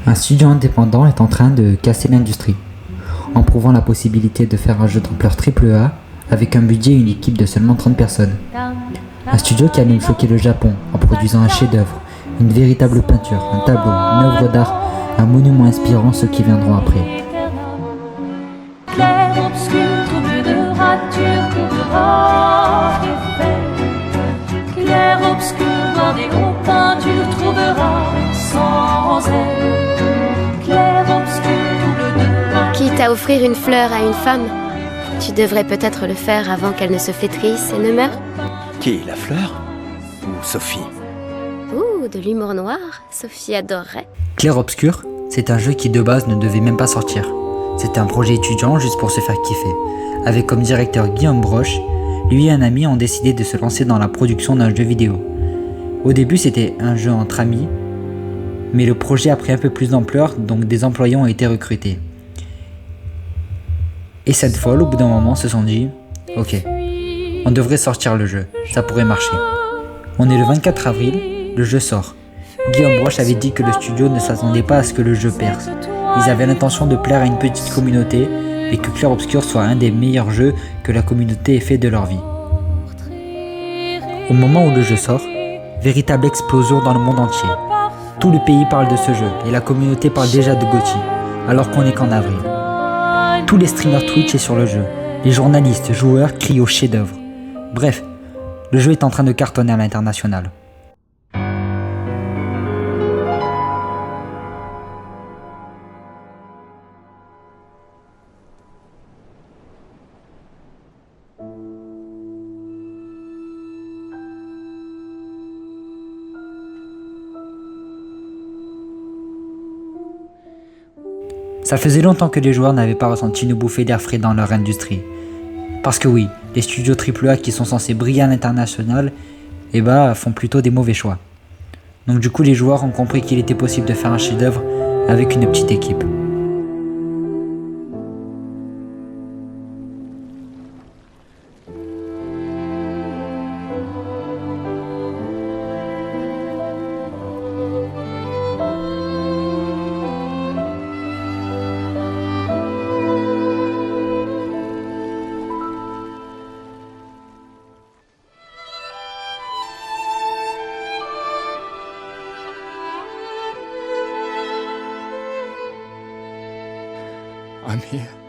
Un studio indépendant est en train de casser l'industrie, en prouvant la possibilité de faire un jeu d'ampleur AAA avec un budget et une équipe de seulement 30 personnes. Un studio qui a même choqué le Japon en produisant un chef-d'œuvre, une véritable peinture, un tableau, une œuvre d'art, un monument inspirant ceux qui viendront après. Clair, obscur, trouble de rature, trouvera effet. Clair, obscur, bordé aux peintures, trouvera sans elle. Clair, obscur, trouble de rature. Quitte à offrir une fleur à une femme, tu devrais peut-être le faire avant qu'elle ne se flétrisse et ne meure. Qui, la fleur ou Sophie? Ouh, de l'humour noir, Sophie adorerait. Clair Obscur, c'est un jeu qui de base ne devait même pas sortir. C'était un projet étudiant juste pour se faire kiffer, avec comme directeur Guillaume Broche. Lui et un ami ont décidé de se lancer dans la production d'un jeu vidéo. Au début c'était un jeu entre amis, mais le projet a pris un peu plus d'ampleur, donc des employés ont été recrutés. Et cette folle, au bout d'un moment, se sont dit « Ok, on devrait sortir le jeu, ça pourrait marcher. » On est le 24 avril, le jeu sort. Guillaume Broche avait dit que le studio ne s'attendait pas à ce que le jeu perce. Ils avaient l'intention de plaire à une petite communauté et que Clair Obscur soit un des meilleurs jeux que la communauté ait fait de leur vie. Au moment où le jeu sort, véritable explosion dans le monde entier. Tout le pays parle de ce jeu et la communauté parle déjà de GOTY, alors qu'on n'est qu'en avril. Tous les streamers Twitch est sur le jeu. Les journalistes, joueurs crient au chef-d'œuvre. Bref, le jeu est en train de cartonner à l'international. Ça faisait longtemps que les joueurs n'avaient pas ressenti une bouffée d'air frais dans leur industrie. Parce que oui, les studios AAA qui sont censés briller à l'international, font plutôt des mauvais choix. Donc du coup les joueurs ont compris qu'il était possible de faire un chef-d'œuvre avec une petite équipe. I'm here.